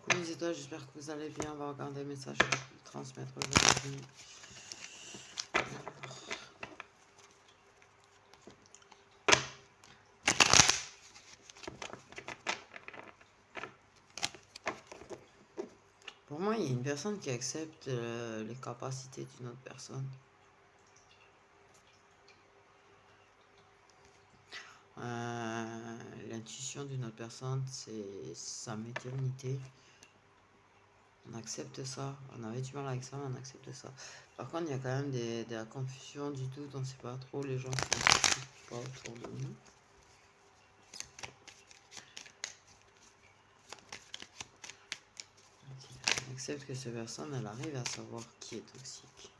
Coucou les étoiles, j'espère que vous allez bien. On va regarder un message que je peux transmettre aujourd'hui. Pour moi, il y a une personne qui accepte les capacités d'une autre personne. L'intuition d'une autre personne, c'est sa médiumnité. On accepte ça. On avait du mal avec ça, mais on accepte ça. Par contre, il y a quand même de la confusion, du doute. On ne sait pas trop les gens qui ne pas autour de nous. On accepte que cette personne, elle arrive à savoir qui est toxique.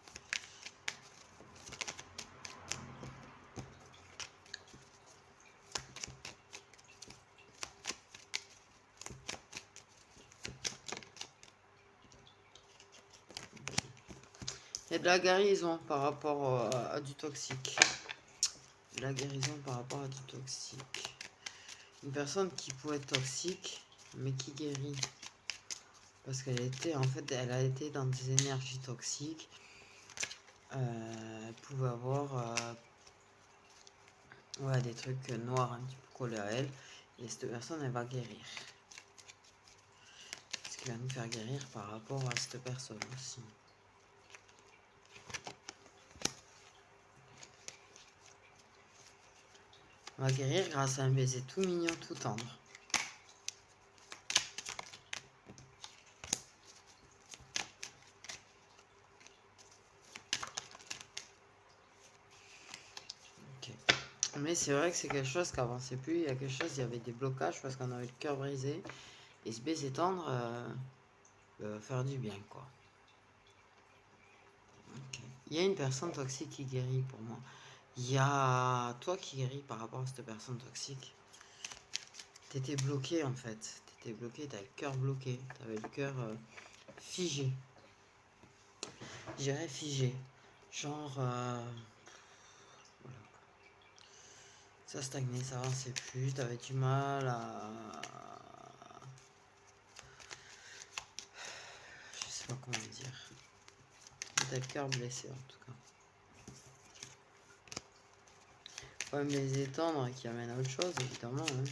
Il y a de la guérison par rapport à du toxique. De la guérison par rapport à du toxique. Une personne qui pourrait être toxique, mais qui guérit. Parce qu'elle était, en fait, elle a été dans des énergies toxiques. Elle pouvait avoir des trucs noirs un petit peu collés à elle. Et cette personne, elle va guérir. Ce qui va nous faire guérir par rapport à cette personne aussi. On va guérir grâce à un baiser tout mignon, tout tendre. Ok. Mais c'est vrai que c'est quelque chose qui n'avançait plus. Il y a quelque chose, il y avait des blocages parce qu'on avait le cœur brisé. Et ce baiser tendre va faire du bien, quoi. Okay. Il y a une personne toxique qui guérit pour moi. Il y a toi qui guéris par rapport à cette personne toxique. T'étais bloqué en fait. T'étais bloqué, t'avais le cœur bloqué. T'avais le cœur figé. Je dirais figé. Genre... voilà. Ça stagnait, ça avançait plus. T'avais du mal à... Je sais pas comment dire. T'as le cœur blessé en tout cas. Faut même les étendre qui amène à autre chose évidemment. Hein.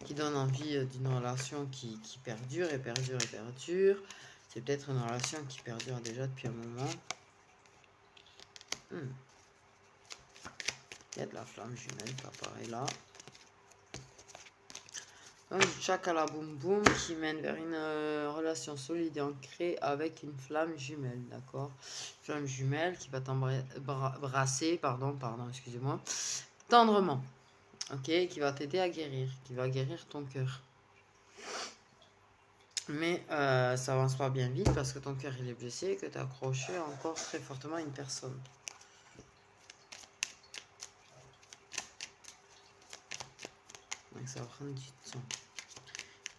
Qui donne envie d'une relation qui perdure et perdure et perdure. C'est peut-être une relation qui perdure déjà depuis un moment. Il y a de la flamme jumelle qui apparaît là. Donc du chakala boum boum qui mène vers une relation solide et ancrée avec une flamme jumelle, d'accord. Flamme jumelle qui va t'embrasser, excusez-moi, tendrement, ok, qui va t'aider à guérir, qui va guérir ton cœur. Mais ça avance pas bien vite parce que ton cœur il est blessé et que tu es accroché encore très fortement à une personne. Donc ça va prendre du temps.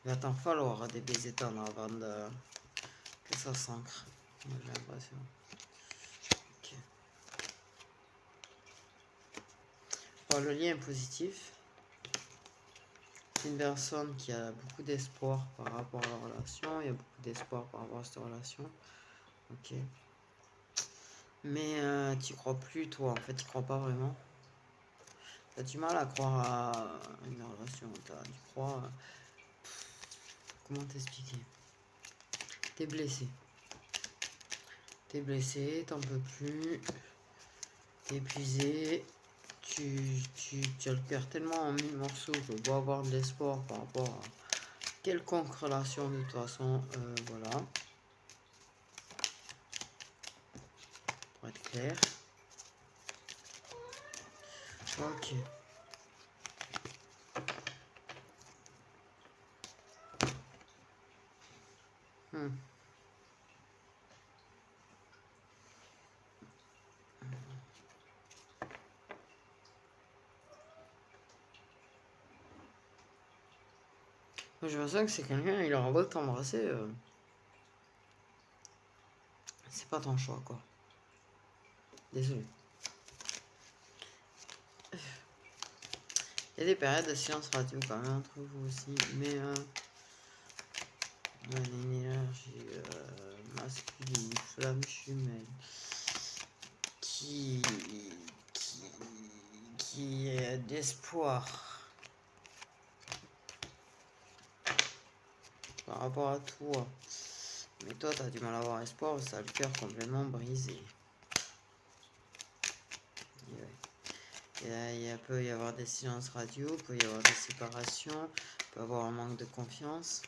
Il va t'en falloir des baisers tendres avant que ça s'ancre. J'ai l'impression. Okay. Bon, le lien est positif. C'est une personne qui a beaucoup d'espoir par rapport à la relation. Il y a beaucoup d'espoir par rapport à cette relation. Ok. Mais tu crois plus toi, en fait, tu crois pas vraiment. T'as du mal à croire à une relation. Tu crois... Comment t'expliquer? T'es blessé. T'es blessé, t'en peux plus. T'es épuisé. Tu as le cœur tellement en mille morceaux que tu dois avoir de l'espoir par rapport à quelconque relation de toute façon. Voilà. Pour être clair. Ok. Je me sens que c'est quelqu'un, il aura beau t'embrasser. C'est pas ton choix, quoi. Désolé. Il y a des périodes de silence radio quand même entre vous aussi, mais une énergie masculine, flamme jumelle, qui, qui est d'espoir par rapport à toi. Mais toi, tu as du mal à avoir espoir, ça a le cœur complètement brisé. Il peut y avoir des silences radio, il peut y avoir des séparations, il peut y avoir un manque de confiance.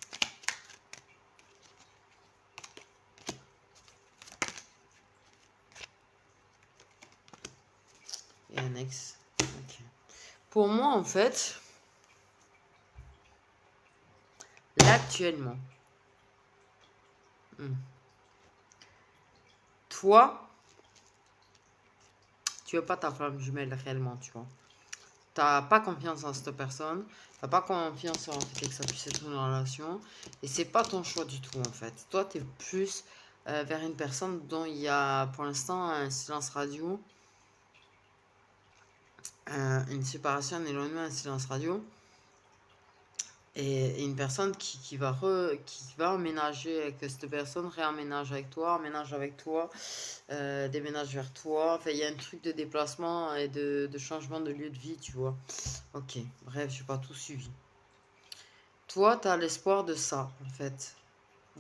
Et un ex. Okay. Pour moi, en fait, là, actuellement, toi, tu veux pas ta flamme jumelle réellement, tu vois. T'as pas confiance en cette personne, t'as pas confiance en fait que ça puisse être une relation, et c'est pas ton choix du tout en fait. Toi, t'es plus vers une personne dont il y a pour l'instant un silence radio, une séparation, un éloignement, un silence radio, et une personne qui va emménager, que cette personne réemménage avec toi, emménage avec toi, déménage vers toi. Enfin, il y a un truc de déplacement et de changement de lieu de vie, tu vois. Ok, bref, j'ai pas tout suivi. Toi, tu as l'espoir de ça, en fait.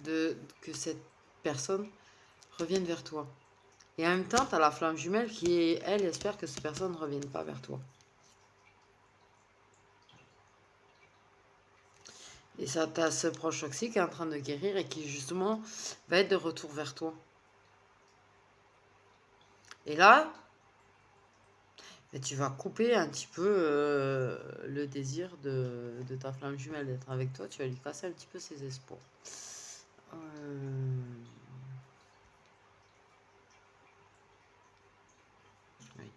Que cette personne revienne vers toi. Et en même temps, tu as la flamme jumelle qui, elle, espère que cette personne ne revienne pas vers toi. Et ça, tu as ce proche toxique qui est en train de guérir et qui, justement, va être de retour vers toi. Et là, tu vas couper un petit peu le désir de ta flamme jumelle d'être avec toi. Tu vas lui casser un petit peu ses espoirs. Oui.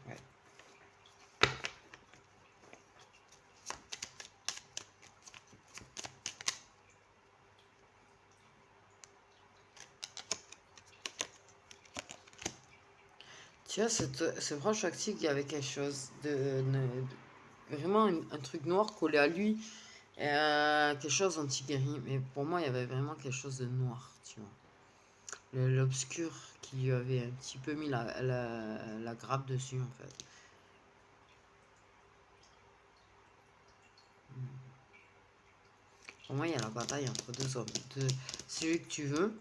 Ouais. Tu vois, ce proche toxique, il y avait quelque chose vraiment un truc noir collé à lui. Quelque chose anti-guéri. Mais pour moi, il y avait vraiment quelque chose de noir, tu vois. L'obscur qui lui avait un petit peu mis la grappe dessus, en fait. Pour moi, il y a la bataille entre deux hommes. Celui que tu veux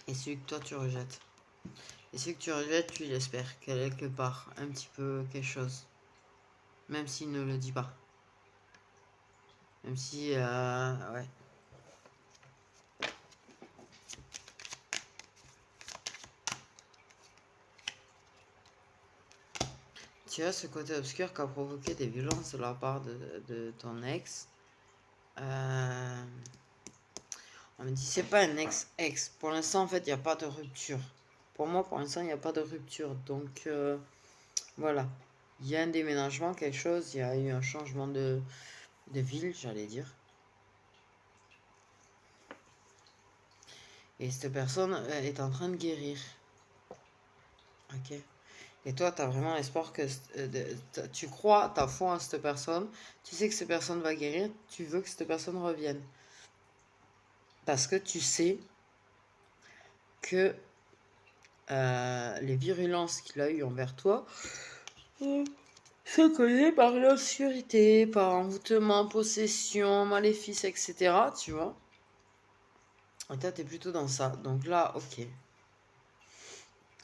et celui que toi tu rejettes. Et celui que tu rejettes, tu l'espères quelque part, un petit peu quelque chose. Même s'il ne le dit pas. Même si, ouais. Tu as ce côté obscur qui a provoqué des violences de la part de ton ex. On me dit c'est pas un ex-ex. Pour l'instant, en fait, il n'y a pas de rupture. Pour moi, pour l'instant, il n'y a pas de rupture. Donc, voilà. Il y a un déménagement, quelque chose. Il y a eu un changement de ville, j'allais dire. Et cette personne est en train de guérir. Ok. Et toi, tu as vraiment espoir que tu crois, tu as foi en cette personne. Tu sais que cette personne va guérir. Tu veux que cette personne revienne. Parce que tu sais que les virulences qu'il a eues envers toi sont causées par l'obscurité, par envoûtement, possession, maléfice, etc. Tu vois. Et toi, t'es plutôt dans ça. Donc là, ok.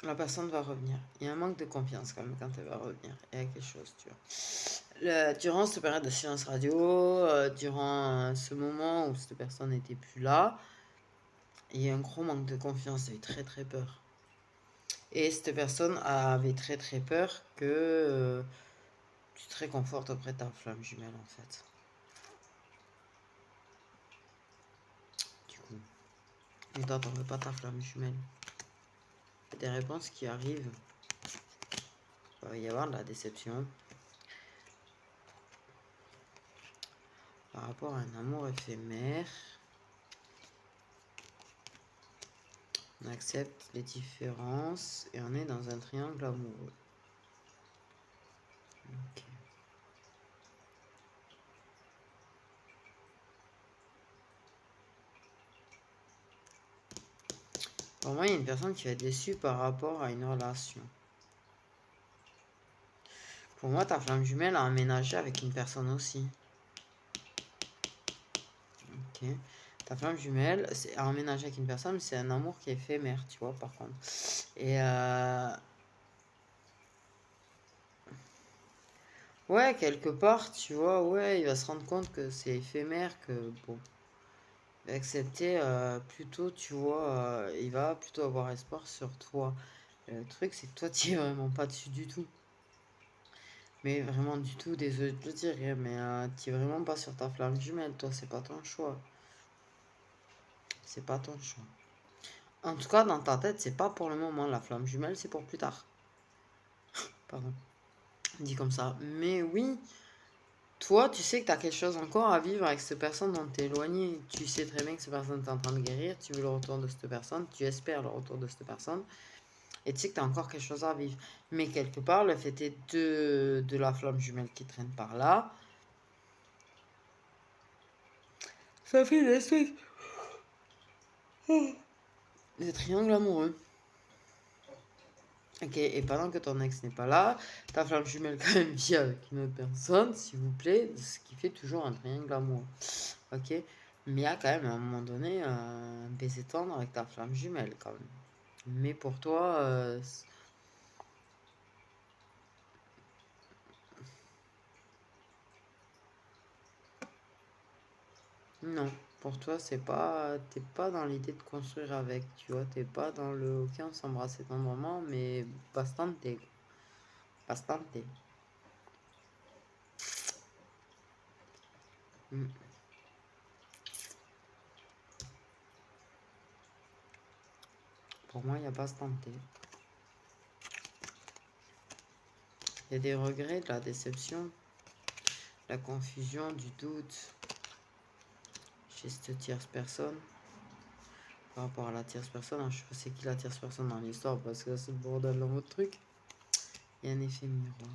La personne va revenir. Il y a un manque de confiance quand même quand elle va revenir. Il y a quelque chose, tu vois. Durant cette période de silence radio, durant ce moment où cette personne n'était plus là, il y a un gros manque de confiance. Elle a eu très très peur. Et cette personne avait très très peur que tu te réconfortes auprès de ta flamme jumelle en fait. Du coup, et toi t'en veux pas ta flamme jumelle. Il y a des réponses qui arrivent. Il va y avoir de la déception. Par rapport à un amour éphémère. On accepte les différences et on est dans un triangle amoureux. Ok. Pour moi, il y a une personne qui va être déçue par rapport à une relation. Pour moi, ta flamme jumelle a emménagé avec une personne aussi. Ok. Ta flamme jumelle a emménagé avec une personne, mais c'est un amour qui est éphémère, tu vois, par contre. Et ouais, quelque part, tu vois, ouais, il va se rendre compte que c'est éphémère, que bon, accepter plutôt, tu vois, il va plutôt avoir espoir sur toi. Le truc, c'est que toi, tu es vraiment pas dessus du tout. Mais vraiment du tout, désolé de te le dire, mais tu es vraiment pas sur ta flamme jumelle, toi, c'est pas ton choix. C'est pas ton choix. En tout cas, dans ta tête, c'est pas pour le moment la flamme jumelle, c'est pour plus tard. Pardon. Dit comme ça. Mais oui, toi, tu sais que tu as quelque chose encore à vivre avec cette personne dont tu es éloigné. Tu sais très bien que cette personne est en train de guérir, tu veux le retour de cette personne, tu espères le retour de cette personne, et tu sais que tu as encore quelque chose à vivre. Mais quelque part, le fait est de la flamme jumelle qui traîne par là, ça fait une espèce de triangle amoureux. Ok, et pendant que ton ex n'est pas là, ta flamme jumelle quand même vit avec une autre personne, s'il vous plaît, ce qui fait toujours un triangle amoureux. Ok, mais il y a quand même à un moment donné un baiser tendre avec ta flamme jumelle quand même. Mais pour toi, non. Pour toi, c'est pas, t'es pas dans l'idée de construire avec, tu vois, t'es pas dans le ok, on s'embrasse tendrement, mais bastante, bastante. Mm. Pour moi, il y a bastante. Il y a des regrets, de la déception, la confusion, du doute chez cette tierce personne. Par rapport à la tierce personne, je sais pas c'est qui la tierce personne dans l'histoire parce que c'est le bordel dans votre truc. Il y a un effet miroir.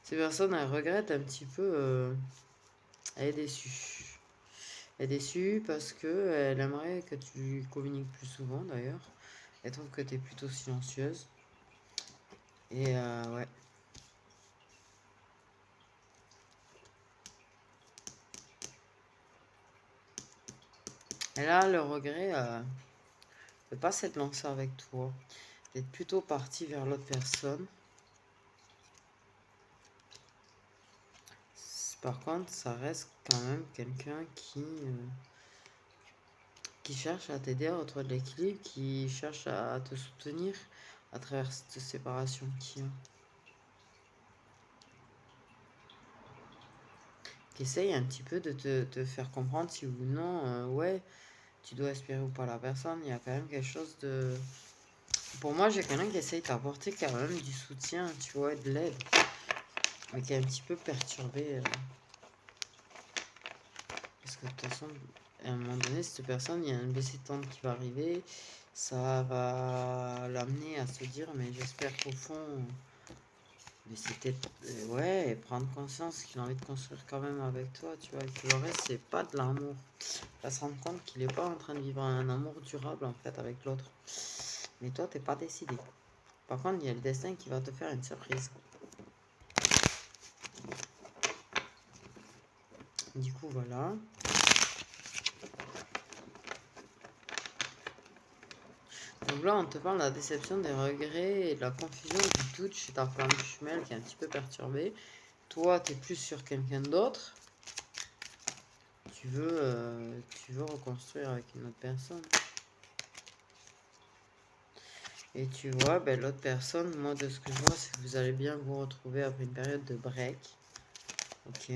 Ces personnes, elles regrettent un petit peu. Elle est déçue. Elle est déçue parce que elle aimerait que tu communiques plus souvent d'ailleurs. Elle trouve que tu es plutôt silencieuse. Et ouais. Elle a le regret de pas s'être lancée avec toi. D'être plutôt partie vers l'autre personne. Par contre, ça reste quand même quelqu'un qui cherche à t'aider à retrouver de l'équilibre, qui cherche à te soutenir à travers cette séparation qui qui essaye un petit peu de te faire comprendre si ou non, ouais, tu dois espérer ou pas la personne. Il y a quand même quelque chose de... Pour moi, j'ai quelqu'un qui essaye d'apporter quand même du soutien, tu vois, de l'aide, mais qui est un petit peu perturbé. Parce que de toute façon, à un moment donné, cette personne, il y a un baisser de tente qui va arriver. Ça va l'amener à se dire, mais j'espère qu'au fond, mais c'était ouais, prendre conscience qu'il a envie de construire quand même avec toi, tu vois, et que le reste, c'est pas de l'amour. Il va se rendre compte qu'il est pas en train de vivre un amour durable, en fait, avec l'autre. Mais toi, t'es pas décidé. Par contre, il y a le destin qui va te faire une surprise. Du coup, voilà. Donc là, on te parle de la déception, des regrets et de la confusion, du doute chez ta flamme jumelle qui est un petit peu perturbée. Toi, t'es plus sur quelqu'un d'autre. Tu veux reconstruire avec une autre personne. Et tu vois, ben, l'autre personne, moi, de ce que je vois, c'est que vous allez bien vous retrouver après une période de break. Ok.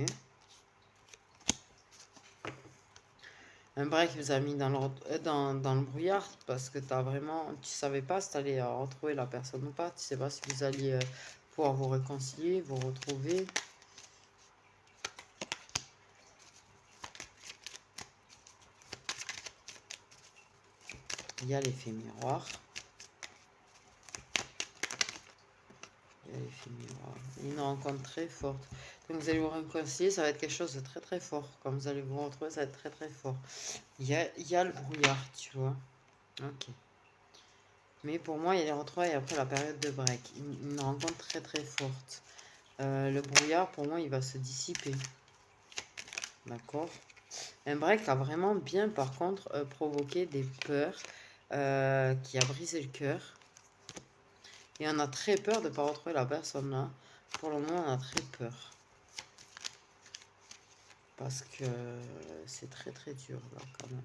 Un break qui vous a mis dans le brouillard parce que tu savais pas si tu allais retrouver la personne ou pas. Tu sais pas si vous alliez pouvoir vous réconcilier, vous retrouver. Il y a l'effet miroir. Une rencontre très forte. Donc vous allez vous réconcilier, ça va être quelque chose de très très fort. Quand vous allez vous retrouver, ça va être très très fort. Il y a le brouillard, tu vois. Ok. Mais pour moi, il y a les retrouvailles après la période de break. Une rencontre très très forte. Le brouillard, pour moi, il va se dissiper. D'accord. Un break a vraiment bien, par contre, provoqué des peurs qui a brisé le cœur. Et on a très peur de ne pas retrouver la personne là. Pour le moment, on a très peur. Parce que c'est très très dur là quand même.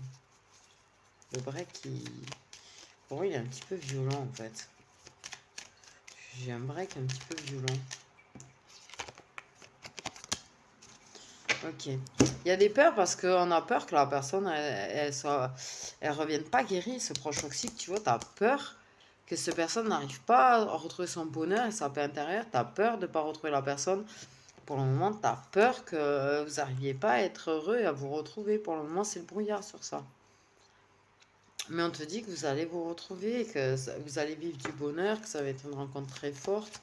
Le break, pour moi, il est un petit peu violent en fait. J'ai un break un petit peu violent. Ok. Il y a des peurs parce qu'on a peur que la personne, elle revienne pas guérie, ce proche toxique. Tu vois, tu as peur que cette personne n'arrive pas à retrouver son bonheur et sa paix intérieure. Tu as peur de ne pas retrouver la personne. Pour le moment, tu as peur que vous n'arriviez pas à être heureux et à vous retrouver. Pour le moment, c'est le brouillard sur ça. Mais on te dit que vous allez vous retrouver, que vous allez vivre du bonheur, que ça va être une rencontre très forte.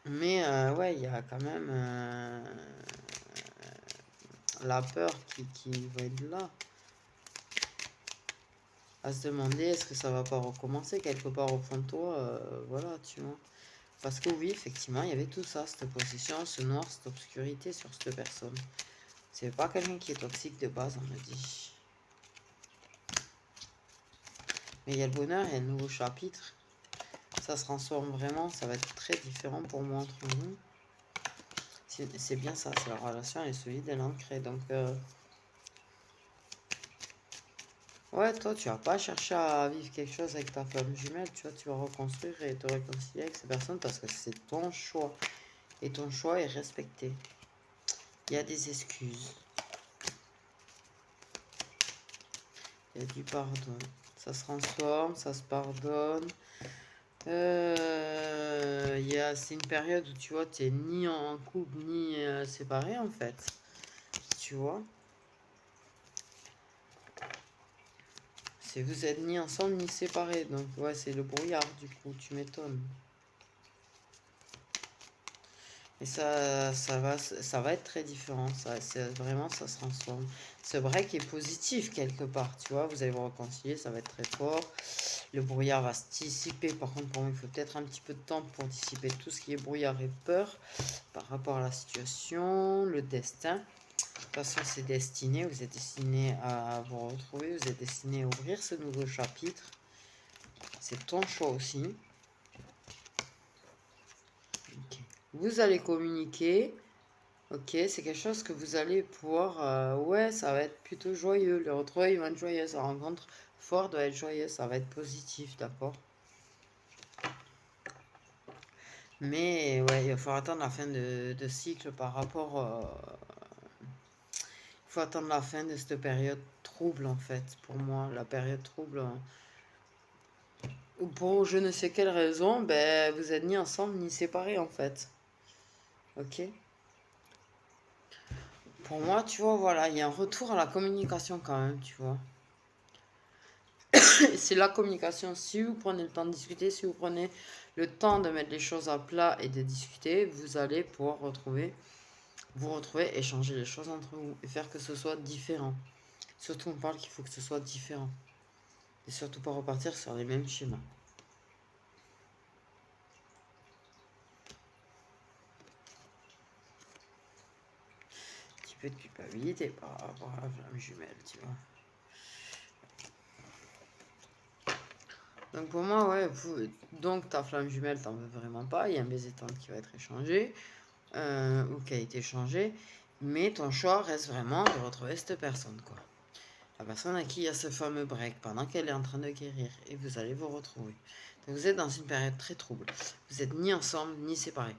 Mais ouais, il y a quand même la peur qui va être là. À se demander, est-ce que ça va pas recommencer quelque part au fond de toi, voilà, tu vois. Parce que oui, effectivement, il y avait tout ça, cette position, ce noir, cette obscurité sur cette personne. C'est pas quelqu'un qui est toxique de base, on me dit. Mais il y a le bonheur, il y a un nouveau chapitre. Ça se transforme vraiment, ça va être très différent pour moi entre nous. C'est bien ça, c'est la relation, elle est solide, elle est ancrée. Donc, ouais, toi, tu vas pas chercher à vivre quelque chose avec ta flamme jumelle, tu vois, tu vas reconstruire et te réconcilier avec ces personnes parce que c'est ton choix. Et ton choix est respecté. Il y a des excuses. Il y a du pardon. Ça se transforme, ça se pardonne. C'est une période où tu vois, tu n'es ni en couple ni séparé en fait. Tu vois. Vous êtes ni ensemble ni séparés. Donc ouais, c'est le brouillard du coup, tu m'étonnes. Et ça va être très différent. Vraiment, ça se transforme. Ce break est positif quelque part, tu vois. Vous allez vous réconcilier, ça va être très fort. Le brouillard va se dissiper. Par contre, pour moi, il faut peut-être un petit peu de temps pour dissiper tout ce qui est brouillard et peur par rapport à la situation, le destin. De toute façon, c'est destiné. Vous êtes destiné à vous retrouver. Vous êtes destiné à ouvrir ce nouveau chapitre. C'est ton choix aussi. Okay. Vous allez communiquer. Ok, c'est quelque chose que vous allez pouvoir... ouais, ça va être plutôt joyeux. Le retrouvailles va être joyeux. La rencontre forte doit être joyeuse. Ça va être positif, d'accord? Mais ouais, il va falloir attendre la fin de cycle par rapport... il faut attendre la fin de cette période trouble, en fait. Pour moi, la période trouble... pour je ne sais quelle raison, ben, vous êtes ni ensemble ni séparés, en fait. Ok? Pour moi, tu vois, voilà, il y a un retour à la communication quand même, tu vois. C'est la communication. Si vous prenez le temps de discuter, si vous prenez le temps de mettre les choses à plat et de discuter, vous allez pouvoir vous retrouver, échanger les choses entre vous et faire que ce soit différent. Surtout, on parle qu'il faut que ce soit différent. Et surtout pas repartir sur les mêmes schémas. Un petit peu de culpabilité par rapport à la flamme jumelle, tu vois. Donc pour moi, ouais, donc ta flamme jumelle, t'en veux vraiment pas. Il y a un baiser tendre qui va être échangé, ou qui a été échangé. Mais ton choix reste vraiment de retrouver cette personne, quoi. La personne à qui il y a ce fameux break pendant qu'elle est en train de guérir. Et vous allez vous retrouver. Donc vous êtes dans une période très trouble. Vous êtes ni ensemble, ni séparés.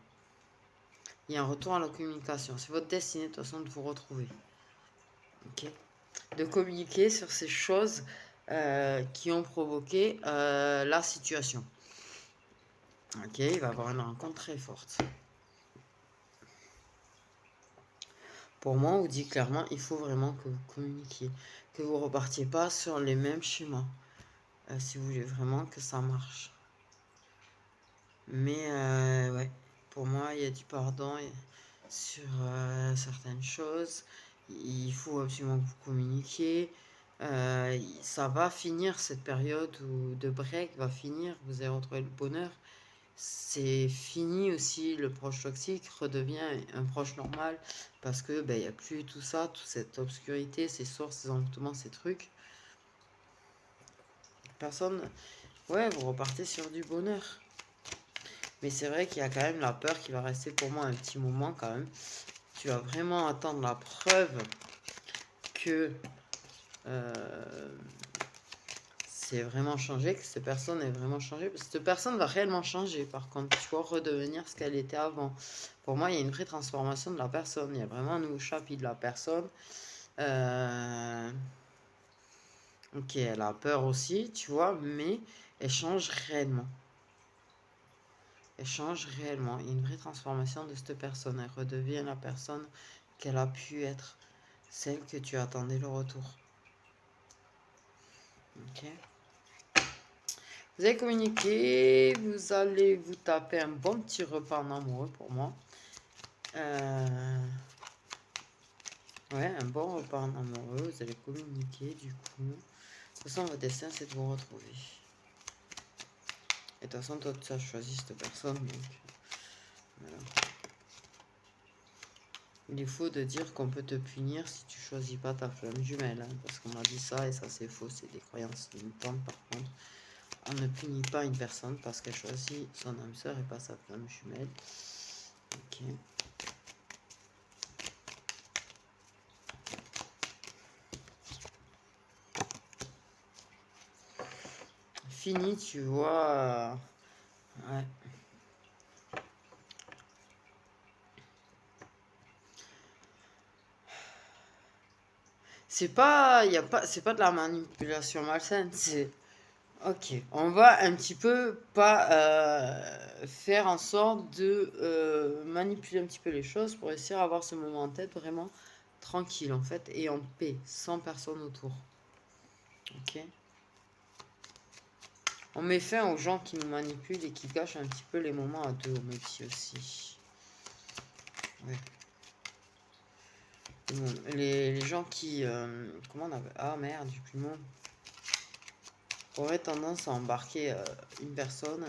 Il y a un retour à la communication. C'est votre destinée, de toute façon, de vous retrouver. Ok? De communiquer sur ces choses qui ont provoqué la situation. Ok, il va y avoir une rencontre très forte. Pour moi, on vous dit clairement, il faut vraiment que vous communiquiez, que vous repartiez pas sur les mêmes schémas, si vous voulez vraiment que ça marche. Mais ouais, pour moi, il y a du pardon sur certaines choses. Il faut absolument que vous communiquiez. Ça va finir, cette période de break va finir, vous allez retrouver le bonheur. C'est fini aussi, le proche toxique redevient un proche normal parce que il n'y a plus tout ça, toute cette obscurité, ces sources, ces envoûtements, ces trucs. Personne, ouais, vous repartez sur du bonheur. Mais c'est vrai qu'il y a quand même la peur qui va rester pour moi un petit moment quand même. Tu vas vraiment attendre la preuve que c'est vraiment changé, que cette personne est vraiment changée. Parce que cette personne va réellement changer, par contre, tu vas redevenir ce qu'elle était avant. Pour moi, il y a une vraie transformation de la personne. Il y a vraiment un nouveau chapitre de la personne. Ok, elle a peur aussi, tu vois, mais elle change réellement. Elle change réellement. Il y a une vraie transformation de cette personne. Elle redevient la personne qu'elle a pu être. Celle que tu attendais le retour. Ok. Vous allez communiquer, vous allez vous taper un bon petit repas en amoureux pour moi. Ouais, un bon repas en amoureux, vous allez communiquer du coup. De toute façon, votre destin, c'est de vous retrouver. Et de toute façon, toi, tu as choisi cette personne, donc voilà. Il est faux de dire qu'on peut te punir si tu choisis pas ta flamme jumelle, hein, parce qu'on m'a dit ça et ça c'est faux, c'est des croyances limitantes par contre. On ne punit pas une personne parce qu'elle choisit son âme sœur et pas sa flamme jumelle. Ok. Fini, tu vois. Ouais. C'est pas, y a pas, c'est pas de la manipulation malsaine, c'est ok. On va un petit peu pas faire en sorte de manipuler un petit peu les choses pour essayer d'avoir ce moment en tête vraiment tranquille en fait et en paix, sans personne autour. Ok. On met fin aux gens qui nous manipulent et qui gâchent un petit peu les moments à deux, au métier aussi. Ouais. Les gens qui comment on appelle, ah merde, j'ai plus le mot, aurait tendance à embarquer une personne.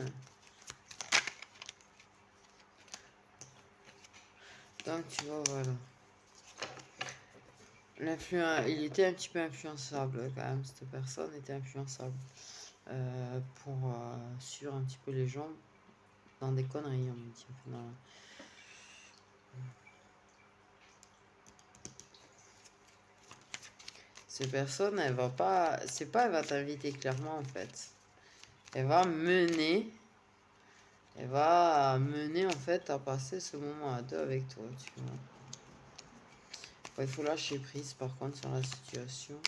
Donc tu vois, voilà. Il était un petit peu influençable quand même, cette personne était influençable pour suivre un petit peu les gens dans des conneries, on me dit. Ces personnes, elle va pas, c'est pas elle va t'inviter clairement en fait. Elle va mener en fait à passer ce moment à deux avec toi, tu vois. Il faut lâcher prise par contre sur la situation.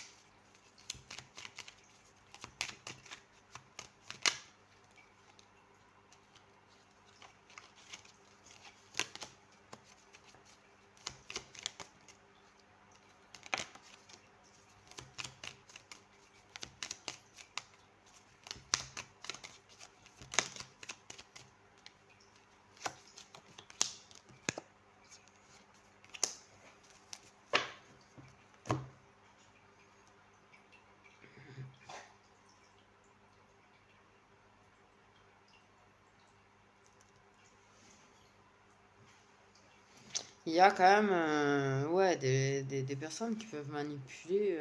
Il y a quand même ouais, des personnes qui peuvent manipuler.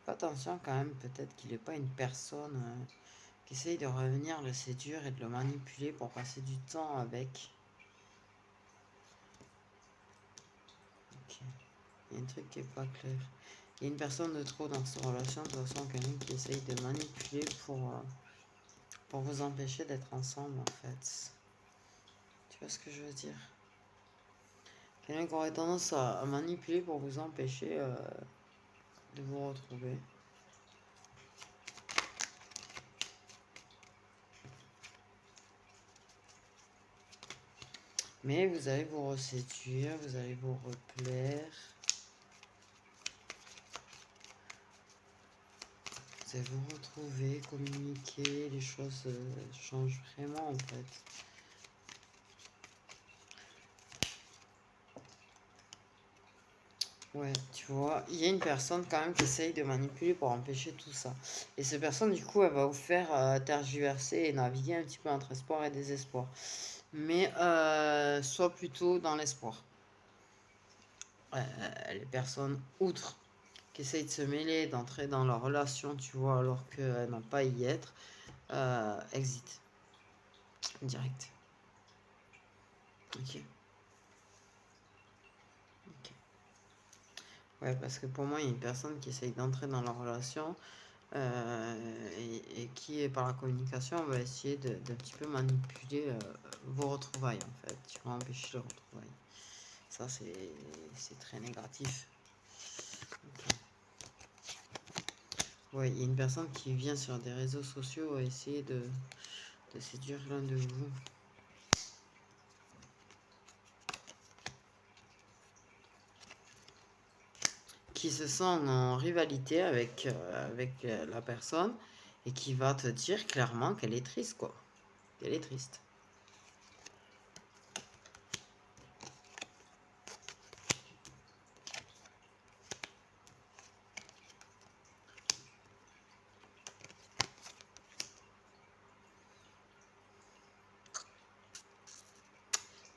Fais attention quand même, peut-être qu'il n'est pas une personne qui essaye de revenir le séduire et de le manipuler pour passer du temps avec. Ok. Il y a un truc qui est pas clair. Il y a une personne de trop dans cette relation, de toute façon, quelqu'un qui essaye de manipuler pour vous empêcher d'être ensemble en fait. Tu vois ce que je veux dire? Quelqu'un qui aurait tendance à manipuler pour vous empêcher de vous retrouver. Mais vous allez vous reséduire, vous allez vous replaire. Vous allez vous retrouver, communiquer, les choses changent vraiment en fait. Ouais, tu vois, il y a une personne quand même qui essaye de manipuler pour empêcher tout ça. Et cette personne, du coup, elle va vous faire tergiverser et naviguer un petit peu entre espoir et désespoir. Mais soit plutôt dans l'espoir. Les personnes, outre qui essayent de se mêler, d'entrer dans leur relation, tu vois, alors qu'elles n'ont pas à y être, exit. Direct. Ok. Ok. Ouais, parce que pour moi, il y a une personne qui essaye d'entrer dans leur relation et qui, par la communication, va essayer d'un petit peu manipuler vos retrouvailles, en fait. Tu vas empêcher les retrouvailles. Ça, c'est très négatif. Okay. Ouais, il y a une personne qui vient sur des réseaux sociaux essayer de séduire l'un de vous. Qui se sent en rivalité avec la personne et qui va te dire clairement qu'elle est triste, quoi. Qu'elle est triste.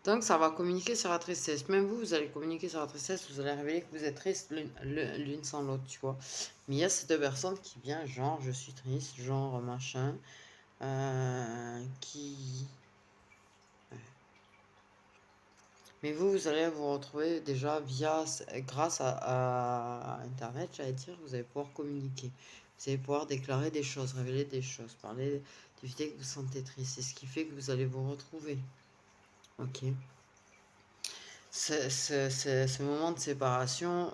Donc ça va communiquer sur la tristesse. Même vous, vous allez communiquer sur la tristesse, vous allez révéler que vous êtes triste l'une sans l'autre, tu vois. Mais il y a cette personne qui vient, genre, je suis triste, genre, machin, qui... Mais vous allez vous retrouver déjà grâce à Internet, j'allais dire, vous allez pouvoir communiquer. Vous allez pouvoir déclarer des choses, révéler des choses, parler du fait que vous vous sentez triste. C'est ce qui fait que vous allez vous retrouver. Ok. Ce moment de séparation,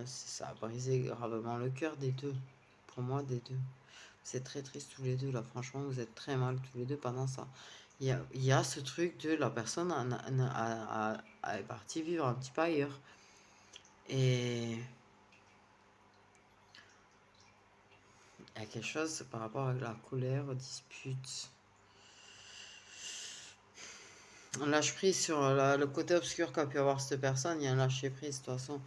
ça a brisé gravement le cœur des deux. Pour moi, des deux. Vous êtes très tristes tous les deux, là. Franchement, vous êtes très mal tous les deux pendant ça. Il y a ce truc de la personne est partie vivre un petit peu ailleurs. Et il y a quelque chose par rapport à la colère, aux disputes. Un lâche prise sur le côté obscur qu'a pu avoir cette personne, il y a un lâcher prise de toute façon.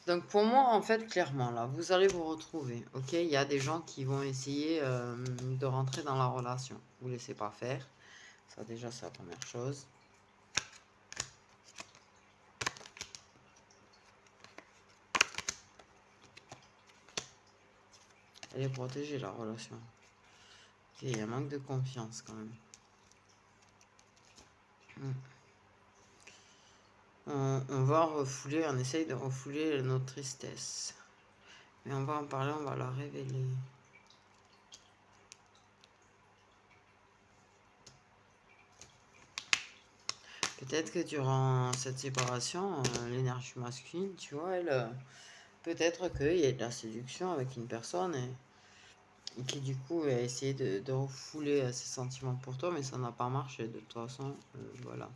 Donc pour moi, en fait, clairement, là, vous allez vous retrouver. Ok, il y a des gens qui vont essayer de rentrer dans la relation. Vous laissez pas faire. Ça déjà, c'est la première chose. Elle est protégée, la relation. Ok, il y a un manque de confiance quand même. On va refouler, on essaye de refouler notre tristesse. Mais on va en parler, on va la révéler. Peut-être que durant cette séparation, l'énergie masculine, tu vois, elle, peut-être qu'il y a de la séduction avec une personne et qui du coup a essayé de refouler ses sentiments pour toi, mais ça n'a pas marché de toute façon. Voilà.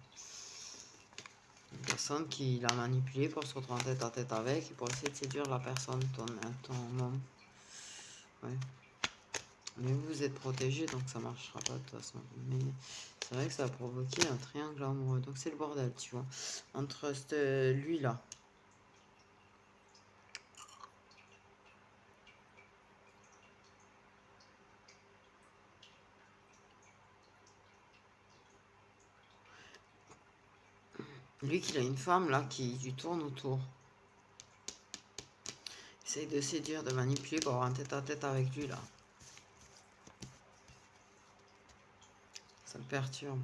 Une personne qui l'a manipulé pour se retrouver en tête à tête avec et pour essayer de séduire la personne, ton homme. Ouais. Mais vous êtes protégé, donc ça marchera pas de toute façon. Mais c'est vrai que ça a provoqué un triangle amoureux. Donc c'est le bordel, tu vois. Entre lui là. Lui qu'il a une femme là qui lui tourne autour. Essaye de séduire, de manipuler pour avoir un tête à tête avec lui là. Ça le perturbe.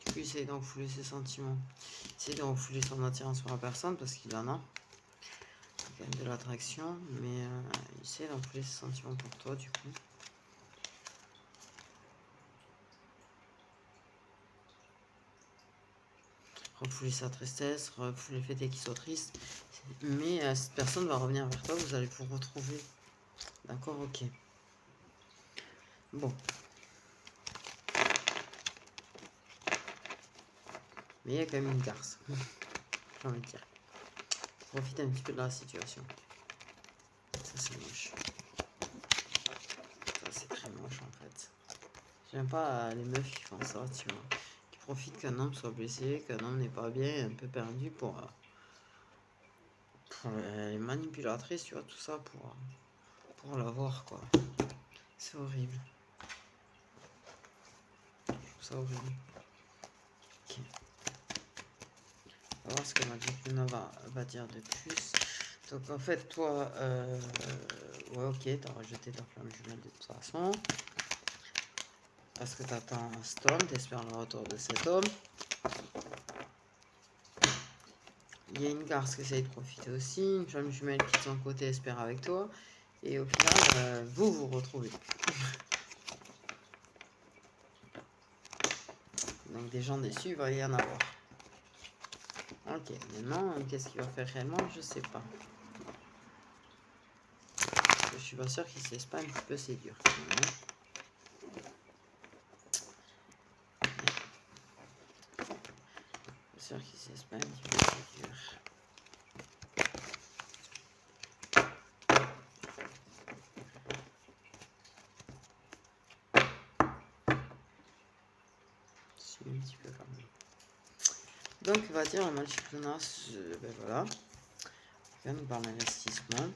Du coup, il essaye d'enfouler ses sentiments. Il essaye d'enfouler son attirance pour la personne parce qu'il en a. Il y a quand même de l'attraction, mais il essaie d'enfouler ses sentiments pour toi du coup. Refouler sa tristesse, refouler le fait qu'il soit triste. Mais cette personne va revenir vers toi, vous allez vous retrouver. D'accord, ok. Bon. Mais il y a quand même une garce. J'ai envie de dire. Profite un petit peu de la situation. Ça c'est moche. Ça c'est très moche en fait. J'aime pas les meufs qui font ça, tu vois. Qui profitent qu'un homme soit blessé, qu'un homme n'est pas bien, un peu perdu pour les manipulatrices, tu vois, tout ça pour l'avoir quoi. C'est horrible. Je trouve ça horrible. Ok. On va voir ce que Magic Luna va dire de plus. Donc en fait toi ouais ok, t'as rejeté ta flamme jumelle de toute façon. Parce que t'attends un storm, t'espères le retour de cet homme. Il y a une garce qui essaye de profiter aussi, une flamme jumelle qui de son côté espère avec toi. Et au final, vous vous retrouvez. Donc des gens déçus, il va y en avoir. Ok, maintenant, qu'est-ce qu'il va faire réellement, je sais pas. Je suis pas sûr qu'il se laisse pas un petit peu séduire. Je suis sûr qu'il se laisse pas un petit peu séduire. Si, un petit peu quand même. Donc, on va dire le Magic Luna, ben voilà. Là, nous parle d'investissement.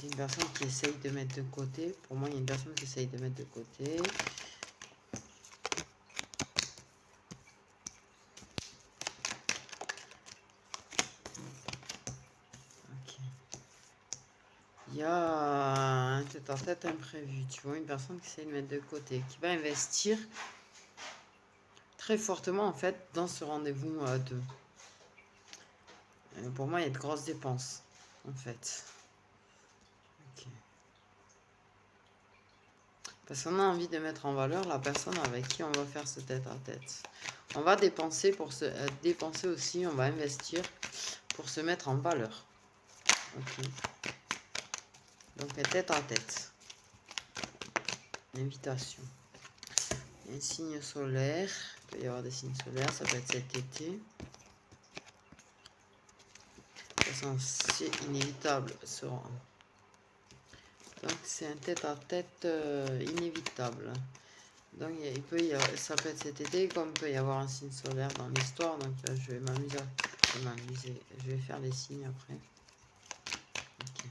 Une personne qui essaye de mettre de côté. Pour moi, il y a une personne qui essaye de mettre de côté. Ok. Il y a un tête-à-tête imprévu. Tu vois, une personne qui essaye de mettre de côté. Qui va investir très fortement, en fait, dans ce rendez-vous à deux. Pour moi, il y a de grosses dépenses, en fait. Ok. Parce qu'on a envie de mettre en valeur la personne avec qui on va faire ce tête-à-tête. On va dépenser pour se dépenser aussi, on va investir pour se mettre en valeur. Ok. Donc tête-à-tête. Invitation. Un signe solaire. Il peut y avoir des signes solaires, ça peut être cet été. C'est inévitable ce rang. Donc c'est un tête-à-tête inévitable. Donc il peut y avoir, ça peut être cet été, comme il peut y avoir un signe solaire dans l'histoire. Donc je vais m'amuser, je vais faire les signes après. Okay.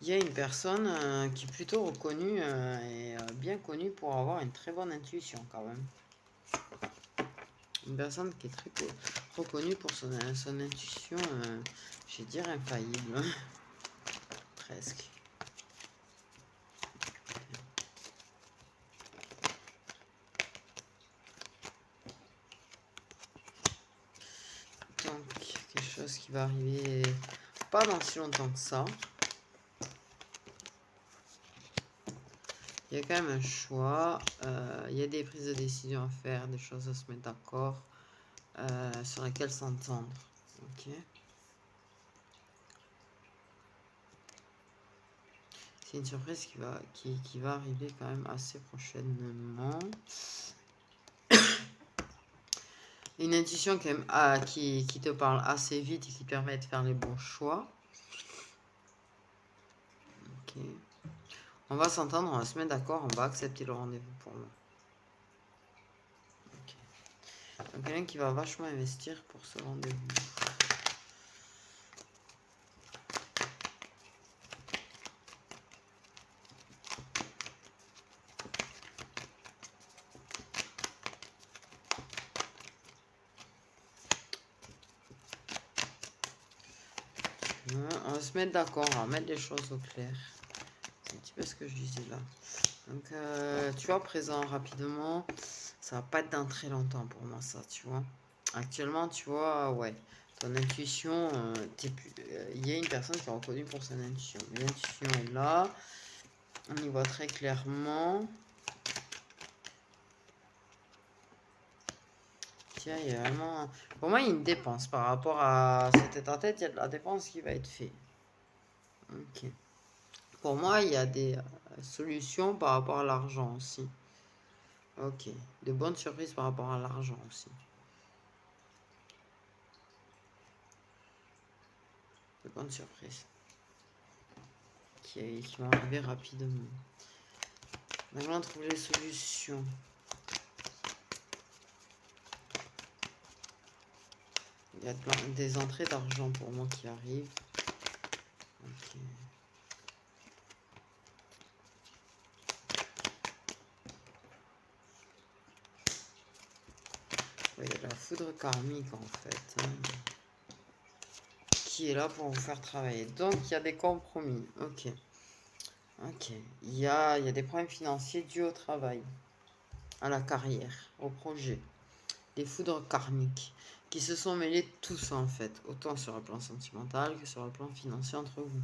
Il y a une personne qui est plutôt reconnue et bien connue pour avoir une très bonne intuition quand même. Une personne qui est très reconnue pour son intuition, je vais dire infaillible. Presque. Donc, quelque chose qui va arriver pas dans si longtemps que ça. Il y a quand même un choix. Il y a des prises de décision à faire, des choses à se mettre d'accord, sur lesquelles s'entendre. Ok. C'est une surprise qui va arriver quand même assez prochainement. Une intuition quand même qui te parle assez vite et qui permet de faire les bons choix. Ok. On va s'entendre, on va se mettre d'accord, on va accepter le rendez-vous pour moi. Okay. Donc quelqu'un qui va vachement investir pour ce rendez-vous. On va se mettre d'accord, on va mettre les choses au clair. C'est un petit peu ce que je disais là. Donc, tu vois, présent rapidement, ça va pas être dans très longtemps pour moi, ça, tu vois. Actuellement, tu vois, ouais, ton intuition, il y a une personne qui est reconnue pour son intuition. L'intuition est là, on y voit très clairement. Tiens, il y a vraiment... Pour moi, il y a une dépense par rapport à ce tête-à-tête, il y a de la dépense qui va être faite. Ok. Pour moi, il y a des solutions par rapport à l'argent aussi. Ok. De bonnes surprises par rapport à l'argent aussi. De bonnes surprises. Qui vont arriver rapidement. Maintenant, on trouve les solutions. Il y a des entrées d'argent pour moi qui arrivent. Ok. Il y a de la foudre karmique en fait. Qui est là pour vous faire travailler. Donc il y a des compromis. Ok. Ok. Il y a des problèmes financiers dus au travail, à la carrière, au projet. Des foudres karmiques qui se sont mêlés tous en fait, autant sur le plan sentimental que sur le plan financier entre vous.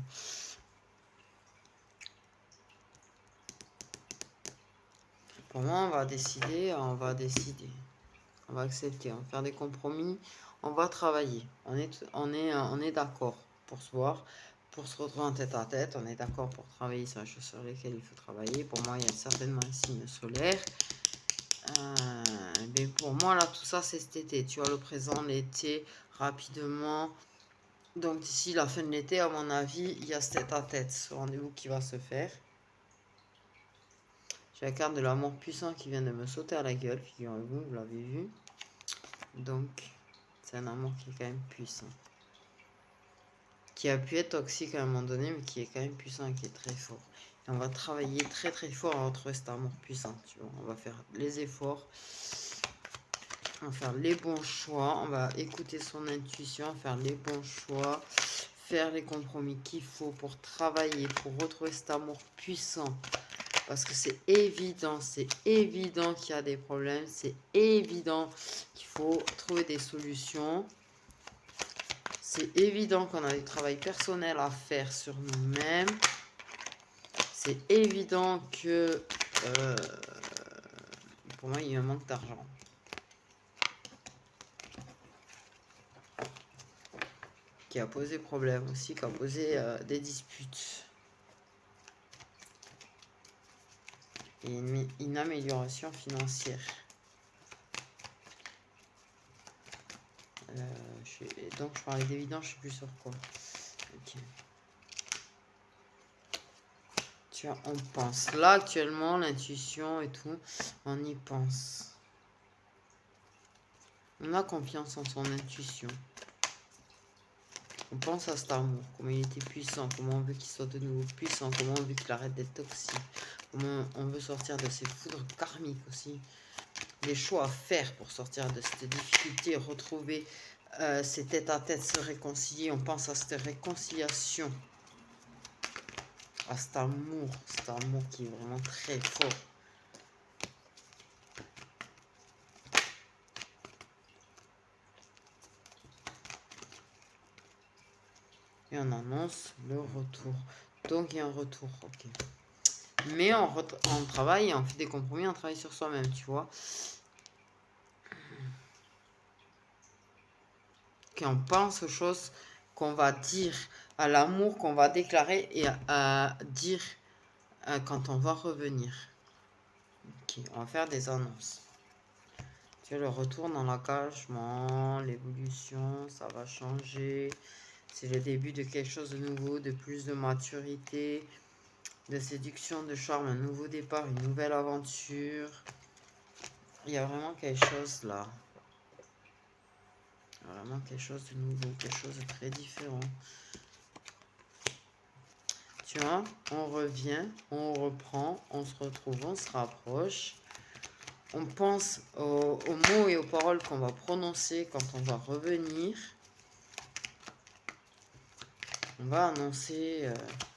Pour moi, on va décider, on va accepter, on va faire des compromis, on va travailler. On est d'accord pour se voir, pour se retrouver en tête à tête, on est d'accord pour travailler sur les choses sur lesquelles il faut travailler. Pour moi, il y a certainement un signe solaire. Mais pour moi, là, tout ça, c'est cet été. Tu vois, le présent, l'été, rapidement. Donc, d'ici la fin de l'été, à mon avis, il y a ce tête-à-tête, ce rendez-vous qui va se faire. J'ai la carte de l'amour puissant qui vient de me sauter à la gueule, figurez-vous, vous l'avez vu. Donc, c'est un amour qui est quand même puissant. Qui a pu être toxique à un moment donné, mais qui est quand même puissant et qui est très fort. Et on va travailler très très fort à retrouver cet amour puissant. Tu vois. On va faire les efforts. On va faire les bons choix. On va écouter son intuition, faire les bons choix. Faire les compromis qu'il faut pour travailler, pour retrouver cet amour puissant. Parce que c'est évident qu'il y a des problèmes, c'est évident qu'il faut trouver des solutions. C'est évident qu'on a du travail personnel à faire sur nous-mêmes. C'est évident que pour moi, il y a un manque d'argent. Qui a posé problème aussi, qui a posé des disputes. Et une amélioration financière. Donc je parlais d'évident, je sais plus sur quoi. Ok. Tu vois, on pense. Là actuellement, l'intuition et tout, on y pense. On a confiance en son intuition. On pense à cet amour, comment il était puissant, comment on veut qu'il soit de nouveau puissant, comment on veut qu'il arrête d'être toxique, comment on veut sortir de ces foudres karmiques aussi. Des choix à faire pour sortir de cette difficulté, retrouver ces tête-à-tête, se réconcilier. On pense à cette réconciliation, à cet amour qui est vraiment très fort. Et on annonce le retour. Donc il y a un retour, ok. Mais on travaille, on fait des compromis, on travaille sur soi-même, tu vois. Qu'on pense aux choses qu'on va dire, à l'amour qu'on va déclarer et à dire quand on va revenir. Ok, on va faire des annonces. Tu vois, le retour dans l'engagement, l'évolution, ça va changer. C'est le début de quelque chose de nouveau, de plus de maturité, de séduction, de charme, un nouveau départ, une nouvelle aventure. Il y a vraiment quelque chose là. Vraiment quelque chose de nouveau, quelque chose de très différent. Tu vois, on revient, on reprend, on se retrouve, on se rapproche. On pense aux mots et aux paroles qu'on va prononcer quand on va revenir. On va annoncer,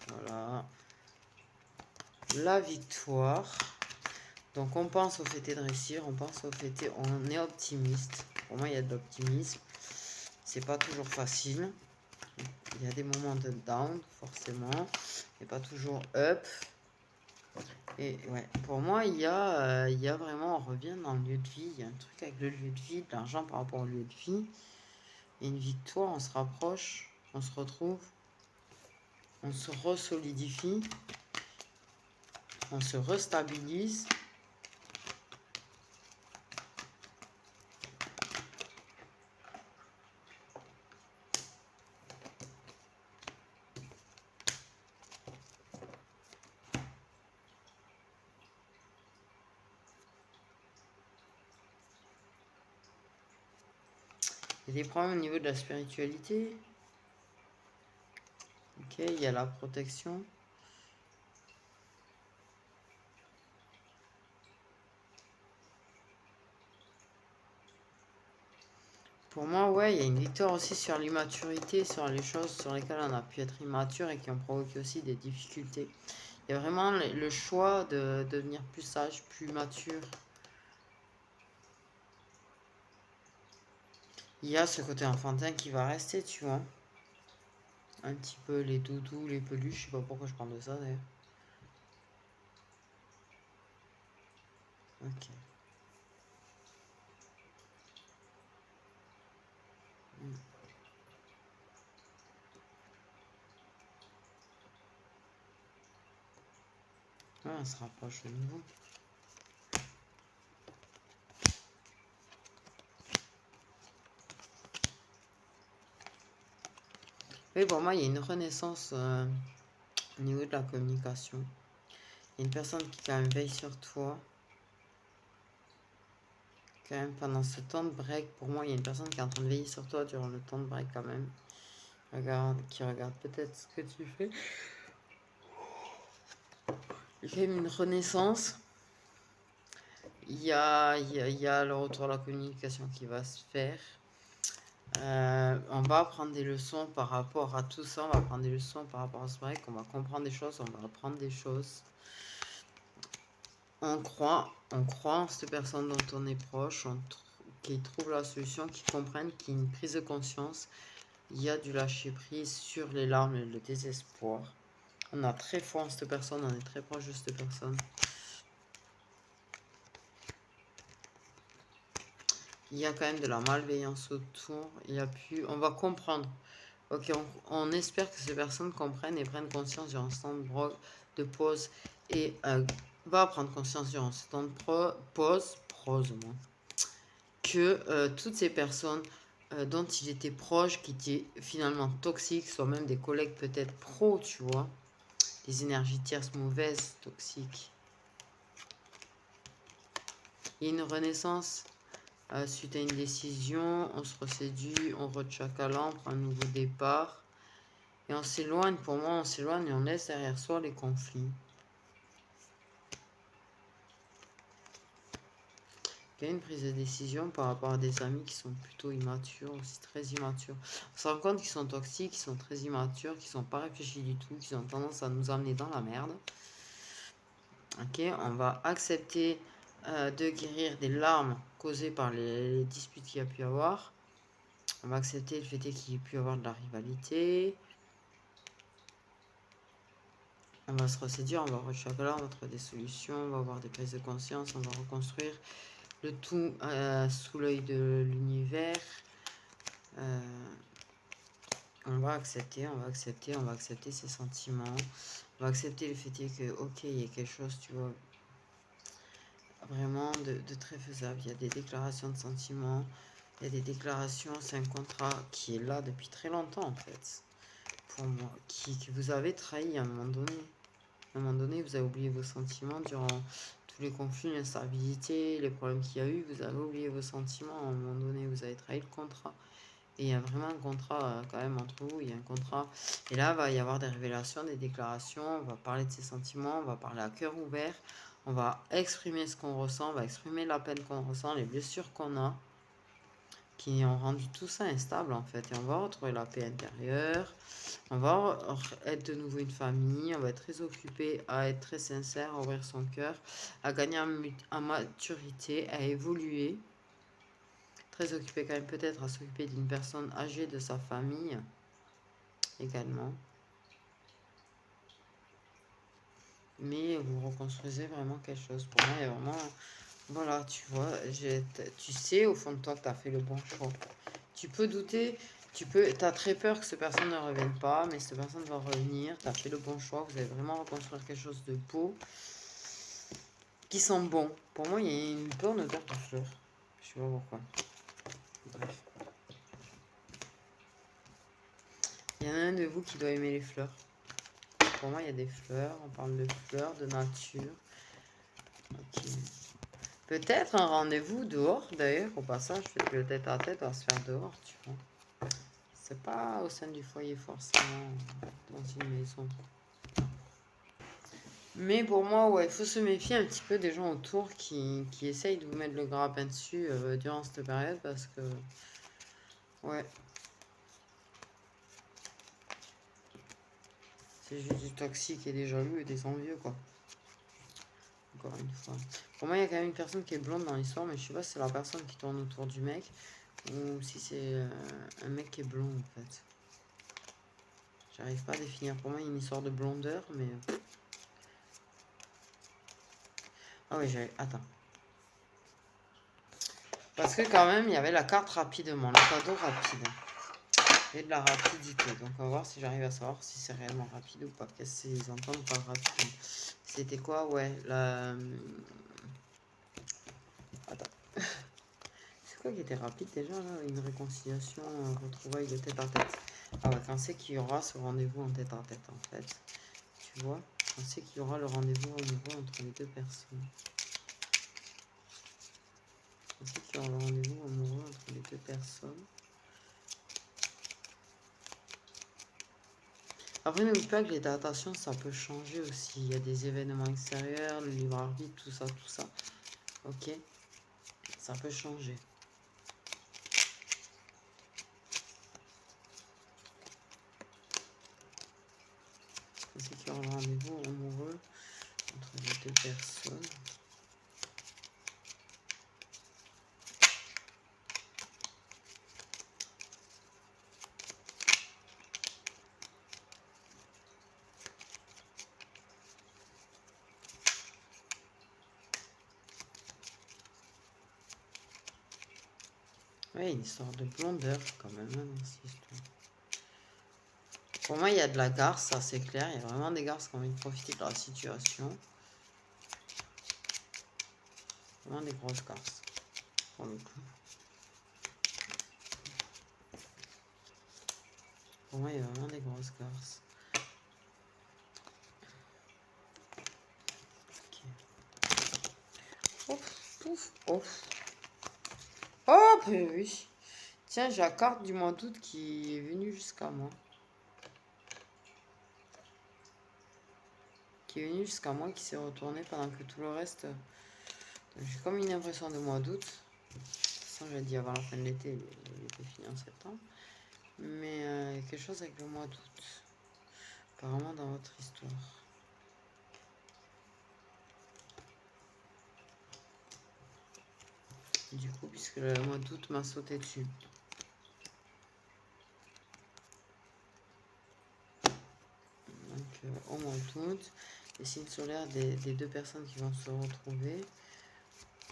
voilà, la victoire. Donc on pense au fait de réussir, on pense au fait, on est optimiste. Pour moi, il y a de l'optimisme. C'est pas toujours facile. Il y a des moments de down, forcément. Et pas toujours up. Et ouais, pour moi, il y a vraiment, on revient dans le lieu de vie. Il y a un truc avec le lieu de vie, de l'argent par rapport au lieu de vie. Et une victoire, on se rapproche, on se retrouve. On se resolidifie. On se restabilise. Il y a des problèmes au niveau de la spiritualité. Ok, il y a la protection. Pour moi, ouais, il y a une victoire aussi sur l'immaturité, sur les choses sur lesquelles on a pu être immature et qui ont provoqué aussi des difficultés. Il y a vraiment le choix de devenir plus sage, plus mature. Il y a ce côté enfantin qui va rester, tu vois. Un petit peu les doudous, les peluches, je sais pas pourquoi je parle de ça d'ailleurs. Ok. Ouais, on se rapproche de nouveau. Oui, pour moi, il y a une renaissance au niveau de la communication. Il y a une personne qui quand même veille sur toi. Quand même, pendant ce temps de break, pour moi, il y a une personne qui est en train de veiller sur toi durant le temps de break quand même. Qui regarde peut-être ce que tu fais. Il y a une renaissance. Il y a le retour à la communication qui va se faire. On va apprendre des leçons par rapport à tout ça. On va apprendre des leçons par rapport à ce break. On va comprendre des choses. On va apprendre des choses. On croit en cette personne dont on est proche. Qui trouve la solution, qui comprennent, qui a une prise de conscience. Il y a du lâcher prise sur les larmes et le désespoir. On a très foi en cette personne. On est très proche de cette personne. Il y a quand même de la malveillance autour. On va comprendre. Ok, on espère que ces personnes comprennent et prennent conscience durant ce temps de pause et va prendre conscience durant ce temps de pause, que toutes ces personnes dont il était proche, qui étaient finalement toxiques, soit même des collègues peut-être pro, tu vois, des énergies tierces mauvaises, toxiques. Il y a une renaissance. Suite à une décision, on se reséduit, on rechakala, on prend un nouveau départ. Et on s'éloigne, pour moi, on s'éloigne et on laisse derrière soi les conflits. Il y a une prise de décision par rapport à des amis qui sont plutôt immatures, aussi très immatures. On se rend compte qu'ils sont toxiques, qu'ils sont très immatures, qu'ils ne sont pas réfléchis du tout, qu'ils ont tendance à nous amener dans la merde. Ok, on va accepter de guérir des larmes causées par les disputes qu'il y a pu y avoir. On va accepter le fait qu'il y ait pu y avoir de la rivalité. On va se reséduire, on va rechapeler, on va trouver des solutions, on va avoir des prises de conscience, on va reconstruire le tout sous l'œil de l'univers. On va accepter ces sentiments. On va accepter le fait que, ok, il y a quelque chose, tu vois, vraiment de très faisable. Il y a des déclarations de sentiments, il y a des déclarations, c'est un contrat qui est là depuis très longtemps en fait. Pour moi, qui vous avez trahi à un moment donné. À un moment donné, vous avez oublié vos sentiments durant tous les conflits, l'instabilité, les problèmes qu'il y a eu. Vous avez oublié vos sentiments. À un moment donné, vous avez trahi le contrat. Et il y a vraiment un contrat quand même entre vous. Il y a un contrat. Et là, il va y avoir des révélations, des déclarations. On va parler de ses sentiments. On va parler à cœur ouvert. On va exprimer ce qu'on ressent. On va exprimer la peine qu'on ressent, les blessures qu'on a, qui ont rendu tout ça instable en fait. Et on va retrouver la paix intérieure. On va être de nouveau une famille, on va être très occupé à être très sincère, à ouvrir son cœur, à gagner en maturité, à évoluer. Très occupé quand même peut-être à s'occuper d'une personne âgée de sa famille également. Mais vous reconstruisez vraiment quelque chose. Pour moi, il y a vraiment... Voilà, tu vois, tu sais au fond de toi que tu as fait le bon choix. Tu peux douter, T'as très peur que cette personne ne revienne pas, mais cette personne va revenir. T'as fait le bon choix. Vous allez vraiment reconstruire quelque chose de beau, qui sent bon. Pour moi, il y a une bonne odeur de fleurs. Je sais pas pourquoi. Bref. Il y en a un de vous qui doit aimer les fleurs. Pour moi, il y a des fleurs. On parle de fleurs, de nature. Ok. Peut-être un rendez-vous dehors, d'ailleurs. Au passage, peut-être le tête-à-tête va se faire dehors, tu vois. C'est pas au sein du foyer forcément, dans une maison. Mais pour moi, ouais, il faut se méfier un petit peu des gens autour qui essayent de vous mettre le grappin dessus durant cette période parce que, ouais, c'est juste du toxique et des jaloux et des envieux, quoi. Encore une fois. Pour moi, il y a quand même une personne qui est blonde dans l'histoire, mais je sais pas si c'est la personne qui tourne autour du mec ou si c'est un mec qui est blond, en fait. J'arrive pas à définir. Pour moi, il y a une histoire de blondeur, mais... Ah oui, attends. Parce que quand même, il y avait la carte rapidement, le cadeau rapide. Et de la rapidité. Donc on va voir si j'arrive à savoir si c'est réellement rapide ou pas. Qu'est-ce qu'ils entendent par rapide? C'était quoi? Ouais, la... Attends. C'est quoi qui était rapide déjà là? Une réconciliation, un retrouvaille de tête à tête. Ah ouais, quand c'est qu'il y aura ce rendez-vous en tête à tête en fait. Tu vois? Quand c'est qu'il y aura le rendez-vous amoureux entre les deux personnes. Quand c'est qu'il y aura le rendez-vous amoureux entre les deux personnes. Après, n'oublie pas que les datations, ça peut changer aussi. Il y a des événements extérieurs, le libre arbitre, tout ça, tout ça. Ok? Ça peut changer. C'est qu'il y aura un rendez-vous amoureux entre les deux personnes. Oui, une histoire de blondeur quand même hein, dans cette histoire. Pour moi, il y a de la garce, ça c'est clair. Il y a vraiment des garces qui ont envie de profiter de la situation. Vraiment des grosses garces, pour le coup. Pour moi, il y a vraiment des grosses garces. Ok. Ouf, ouf, ouf. Oh, oui. Tiens, j'ai la carte du mois d'août qui est venue jusqu'à moi. Qui s'est retournée pendant que tout le reste... J'ai comme une impression de mois d'août. Ça, je l'ai dit avant la fin de l'été, il était fini en septembre. Mais quelque chose avec le mois d'août. Apparemment dans votre histoire. Du coup, puisque le mois d'août m'a sauté dessus. Donc, au mois d'août, les signes solaires des deux personnes qui vont se retrouver.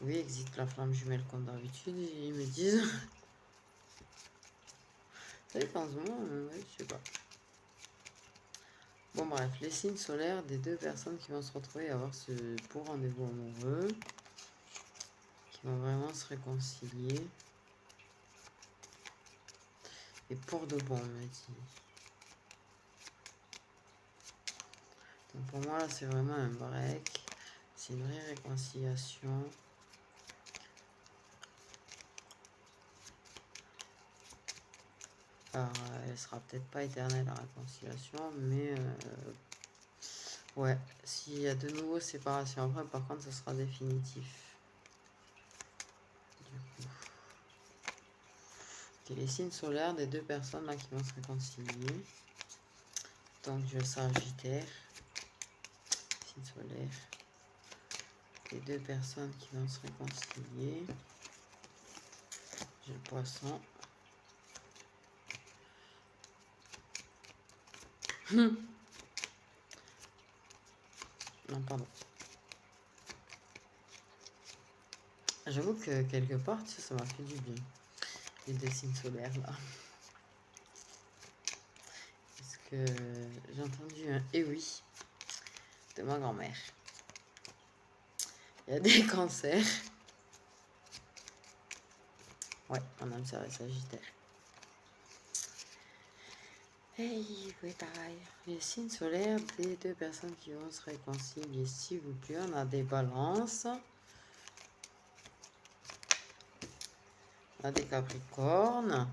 Oui, existe la flamme jumelle comme d'habitude, ils me disent. Ça fait 15 mois, ouais, je sais pas. Bon, bref, les signes solaires des deux personnes qui vont se retrouver et avoir ce beau rendez-vous amoureux. Qui vont vraiment se réconcilier. Et pour de bon, on m'a dit. Donc pour moi, là, c'est vraiment un break. C'est une vraie réconciliation. Alors, elle sera peut-être pas éternelle, la réconciliation, mais ouais, s'il y a de nouveau séparation après, par contre, ce sera définitif. Du coup. Ok, les signes solaires des deux personnes là qui vont se réconcilier. Donc, je Sagittaire. Signe solaire. Les deux personnes qui vont se réconcilier. J'ai le Poisson. Non, pardon. J'avoue que quelque part, ça m'a fait du bien. Les deux signes solaires là. que j'ai entendu un eh oui de ma grand-mère. Il y a des cancers. Ouais, mon âme sœur est Sagittaire. Hey, oui, pareil. Les signes solaires des deux personnes qui vont se réconcilier, s'il vous plaît. On a des balances. On a des capricornes.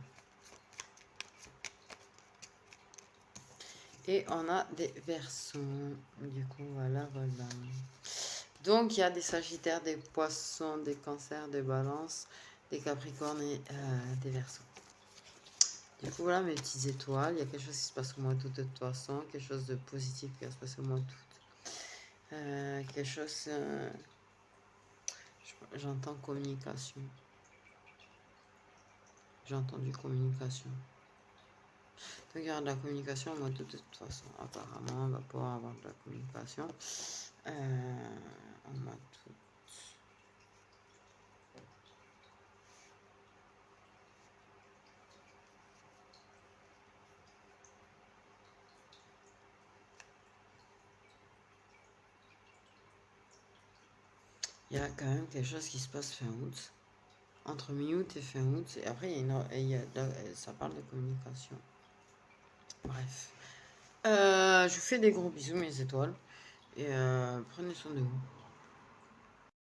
Et on a des versos. Du coup, voilà. Donc, il y a des sagittaires, des poissons, des cancers, des balances, des capricornes et des versos. Du coup, voilà mes petites étoiles. Il y a quelque chose qui se passe au mois d'août de toute façon. Quelque chose de positif qui va se passer au mois d'août. Quelque chose... j'entends communication. J'ai entendu communication. Donc, il y aura de la communication au mois d'août de toute façon. Apparemment, on va pouvoir avoir de la communication. Au mois d'août. Il y a quand même quelque chose qui se passe fin août. Entre mi-août et fin août. Et après, ça parle de communication. Bref. Je vous fais des gros bisous, mes étoiles. Et prenez soin de vous.